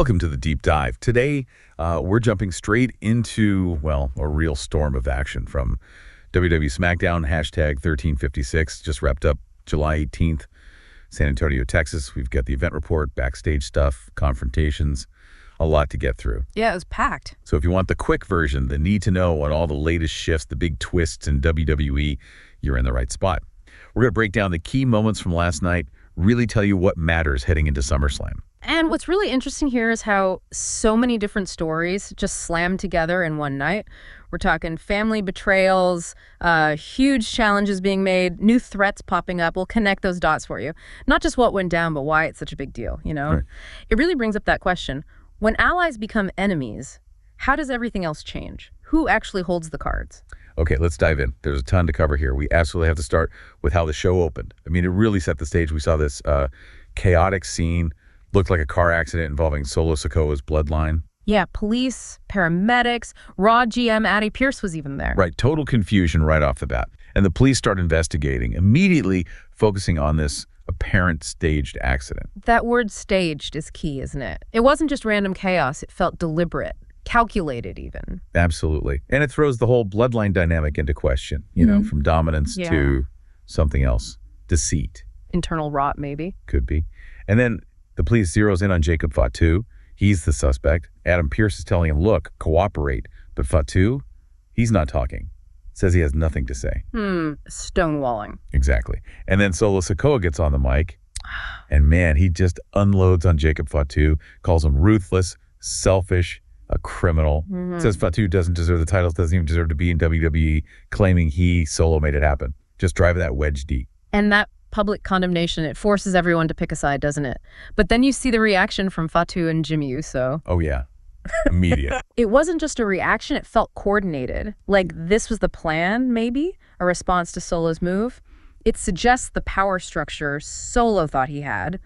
Welcome to the Deep Dive. Today, we're jumping straight into, well, a real storm of action from WWE SmackDown, hashtag 1356, just wrapped up July 18th, San Antonio, Texas. We've got the event report, backstage stuff, confrontations, a lot to get through. Yeah, it was packed. So if you want the quick version, the need to know on all the latest shifts, the big twists in WWE, you're in the right spot. We're going to break down the key moments from last night, really tell you what matters heading into SummerSlam. And what's really interesting here is how so many different stories just slammed together in one night. We're talking family betrayals, huge challenges being made, new threats popping up. We'll connect those dots for you. Not just what went down, but why it's such a big deal, you know? Right. It really brings up that question. When allies become enemies, how does everything else change? Who actually holds the cards? Okay, let's dive in. There's a ton to cover here. We absolutely have to start with how the show opened. I mean, it really set the stage. We saw this chaotic scene. Looked like a car accident involving Solo Sikoa's Bloodline. Yeah, police, paramedics, Raw GM Addie Pierce was even there. Right, total confusion right off the bat. And the police start investigating, immediately focusing on this apparent staged accident. That word staged is key, isn't it? It wasn't just random chaos. It felt deliberate, calculated even. Absolutely. And it throws the whole Bloodline dynamic into question, you know, from dominance to something else. Deceit. Internal rot, maybe. Could be. And then the police zeroes in on Jacob Fatu. He's the suspect. Adam Pearce is telling him, look, cooperate. But Fatu, he's not talking. Says he has nothing to say. Stonewalling. Exactly. And then Solo Sikoa gets on the mic. And man, he just unloads on Jacob Fatu, calls him ruthless, selfish, a criminal. Says Fatu doesn't deserve the titles, doesn't even deserve to be in WWE, claiming he, Solo, made it happen. Just driving that wedge deep. And that public condemnation, it forces everyone to pick a side, doesn't it? But then you see the reaction from Fatu and Jimmy Uso. Oh, yeah. Immediate. It wasn't just a reaction, it felt coordinated. Like this was the plan, maybe? A response to Solo's move? It suggests the power structure Solo thought he had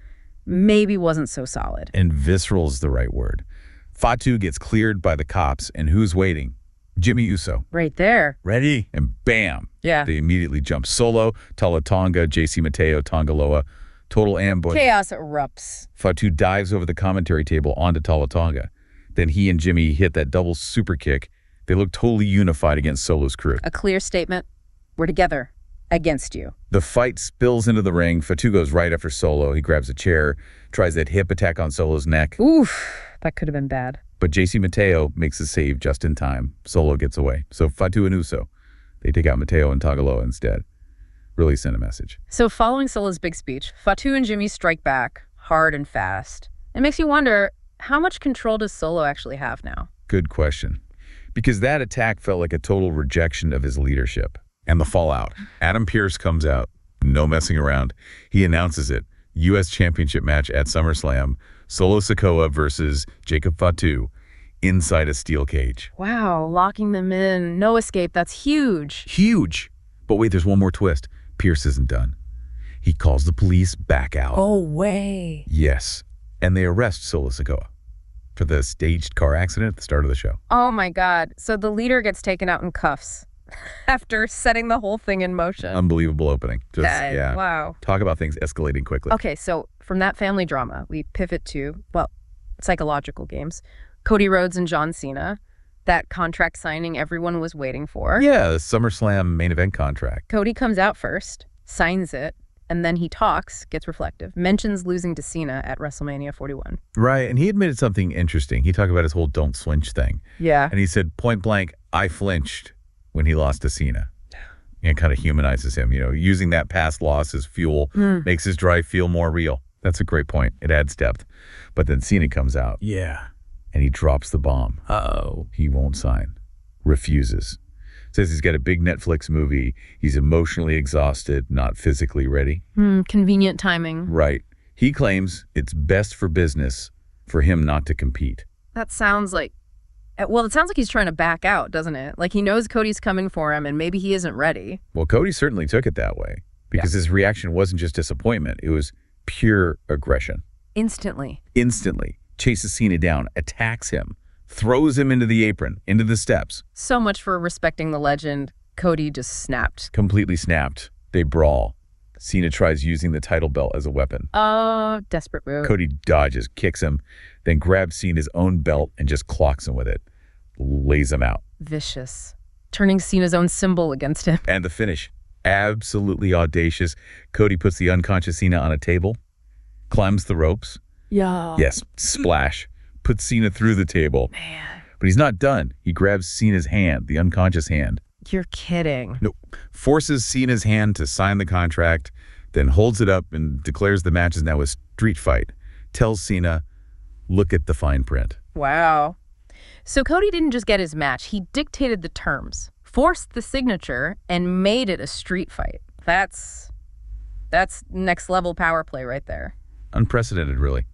maybe wasn't so solid. And visceral is the right word. Fatu gets cleared by the cops, and who's waiting? Jimmy Uso. Right there. Ready? And bam. Yeah. They immediately jump. Solo, Tala Tonga, JC Mateo, Tongaloa. Total ambush. Chaos erupts. Fatu dives over the commentary table onto Tala Tonga. Then he and Jimmy hit that double super kick. They look totally unified against Solo's crew. A clear statement. We're together. Against you. The fight spills into the ring. Fatu goes right after Solo. He grabs a chair, tries that hip attack on Solo's neck. Oof. That could have been bad. But JC Mateo makes a save just in time. Solo gets away. So Fatu and Uso, they take out Mateo and Tongaloa instead. Really send a message. So following Solo's big speech, Fatu and Jimmy strike back hard and fast. It makes you wonder, how much control does Solo actually have now? Good question. Because that attack felt like a total rejection of his leadership. And the fallout. Adam Pearce comes out. No messing around. He announces it. U.S. Championship match at SummerSlam. Solo Sikoa versus Jacob Fatu inside a steel cage. Wow, locking them in. No escape. That's huge. Huge. But wait, there's one more twist. Pearce isn't done. He calls the police back out. Oh, way. Yes. And they arrest Solo Sikoa for the staged car accident at the start of the show. Oh, my God. So the leader gets taken out in cuffs after setting the whole thing in motion. Unbelievable opening. Just, yeah. Wow. Talk about things escalating quickly. Okay, so from that family drama, we pivot to, well, psychological games. Cody Rhodes and John Cena, that contract signing everyone was waiting for. Yeah, the SummerSlam main event contract. Cody comes out first, signs it, and then he talks, gets reflective, mentions losing to Cena at WrestleMania 41. Right, and he admitted something interesting. He talked about his whole don't flinch thing. Yeah. And he said, point blank, I flinched when he lost to Cena. And kind of humanizes him, you know, using that past loss as fuel makes his drive feel more real. That's a great point. It adds depth. But then Cena comes out. Yeah. And he drops the bomb. Uh-oh. He won't sign. Refuses. Says he's got a big Netflix movie. He's emotionally exhausted, not physically ready. Convenient timing. Right. He claims it's best for business for him not to compete. That sounds like, well, it sounds like he's trying to back out, doesn't it? Like he knows Cody's coming for him and maybe he isn't ready. Well, Cody certainly took it that way because his reaction wasn't just disappointment. It was pure aggression. Instantly. Chases Cena down, attacks him, throws him into the apron, into the steps. So much for respecting the legend. Cody just snapped. Completely snapped. They brawl. Cena tries using the title belt as a weapon. Oh, desperate move. Cody dodges, kicks him, then grabs Cena's own belt and just clocks him with it. Lays him out. Vicious. Turning Cena's own symbol against him. And the finish. Absolutely audacious. Cody puts the unconscious Cena on a table, climbs the ropes. Yeah. Yes, splash. Puts Cena through the table. Man. But he's not done. He grabs Cena's hand, the unconscious hand. You're kidding. No, forces Cena's hand to sign the contract, then holds it up and declares the match is now a street fight. Tells Cena, look at the fine print. Wow. So Cody didn't just get his match. He dictated the terms, forced the signature, and made it a street fight. That's next level power play right there. Unprecedented, really.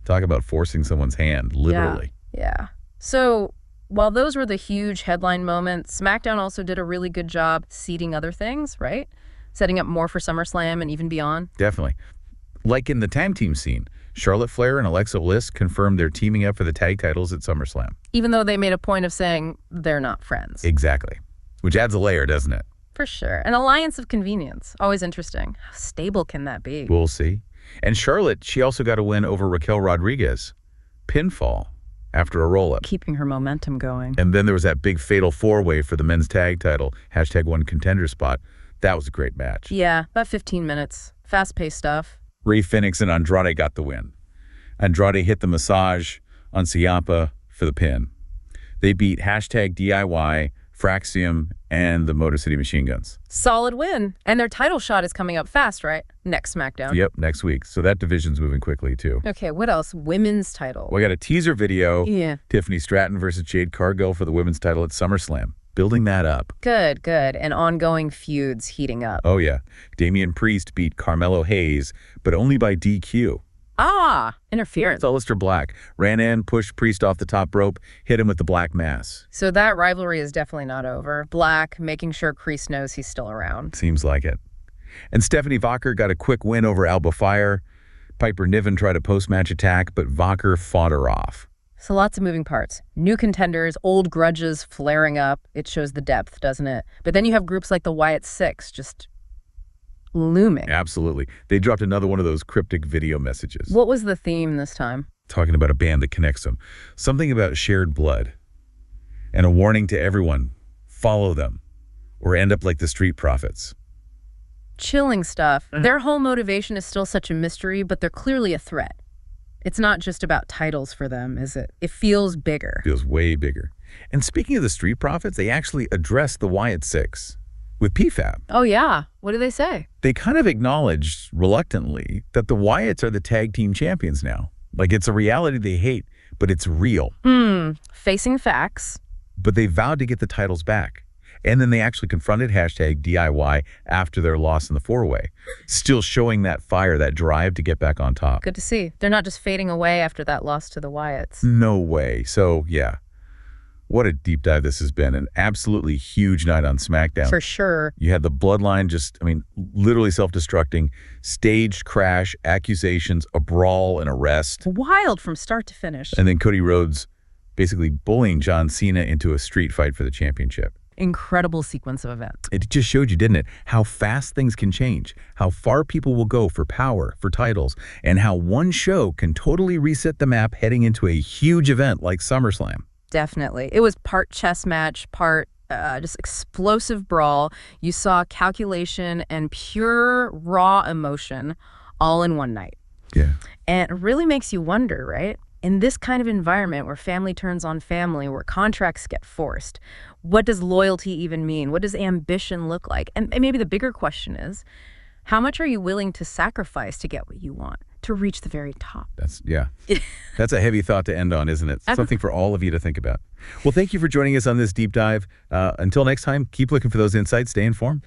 Talk about forcing someone's hand, literally. Yeah. So while those were the huge headline moments, SmackDown also did a really good job seeding other things, right? Setting up more for SummerSlam and even beyond. Definitely. Like in the tag team scene, Charlotte Flair and Alexa Bliss confirmed they're teaming up for the tag titles at SummerSlam. Even though they made a point of saying they're not friends. Exactly. Which adds a layer, doesn't it? For sure. An alliance of convenience. Always interesting. How stable can that be? We'll see. And Charlotte, she also got a win over Raquel Rodriguez. Pinfall after a roll-up. Keeping her momentum going. And then there was that big fatal four-way for the men's tag title, #1 contender spot. That was a great match. Yeah, about 15 minutes. Fast-paced stuff. Rey Fenix and Andrade got the win. Andrade hit the massage on Ciampa for the pin. They beat #DIY, Fraxium, and the Motor City Machine Guns. Solid win. And their title shot is coming up fast, right? Next SmackDown. Yep, next week. So that division's moving quickly, too. Okay, what else? Women's title. We got a teaser video. Yeah. Tiffany Stratton versus Jade Cargill for the women's title at SummerSlam. Building that up. Good. And ongoing feuds heating up. Oh, yeah. Damien Priest beat Carmelo Hayes, but only by DQ. Interference. Aleister Black ran in, pushed Priest off the top rope, hit him with the Black Mass. So that rivalry is definitely not over. Black making sure Priest knows he's still around. Seems like it. And Stephanie Vacher got a quick win over Alba Fire. Piper Niven tried a post-match attack, but Vacher fought her off. So lots of moving parts. New contenders, old grudges flaring up. It shows the depth, doesn't it? But then you have groups like the Wyatt Sicks just looming. Absolutely. They dropped another one of those cryptic video messages. What was the theme this time? Talking about a band that connects them. Something about shared blood. And a warning to everyone, follow them, or end up like the Street Profits. Chilling stuff. Their whole motivation is still such a mystery, but they're clearly a threat. It's not just about titles for them, is it? It feels bigger. Feels way bigger. And speaking of the Street Profits, they actually addressed the Wyatt Sicks with PFAB. Oh, yeah. What do they say? They kind of acknowledged, reluctantly, that the Wyatts are the tag team champions now. Like, it's a reality they hate, but it's real. Facing facts. But they vowed to get the titles back. And then they actually confronted #DIY after their loss in the four-way, still showing that fire, that drive to get back on top. Good to see. They're not just fading away after that loss to the Wyatts. No way. So, yeah. What a deep dive this has been. An absolutely huge night on SmackDown. For sure. You had the Bloodline literally self-destructing, staged crash, accusations, a brawl, an arrest. Wild from start to finish. And then Cody Rhodes basically bullying John Cena into a street fight for the championship. Incredible sequence of events. It just showed you, didn't it, how fast things can change, how far people will go for power, for titles, and how one show can totally reset the map heading into a huge event like SummerSlam. Definitely. It was part chess match, part just explosive brawl. You saw calculation and pure raw emotion all in one night. Yeah. And it really makes you wonder, right? In this kind of environment where family turns on family, where contracts get forced, what does loyalty even mean? What does ambition look like? And maybe the bigger question is, how much are you willing to sacrifice to get what you want, to reach the very top? That's a heavy thought to end on, isn't it? Something for all of you to think about. Well, thank you for joining us on this deep dive. Until next time, keep looking for those insights. Stay informed.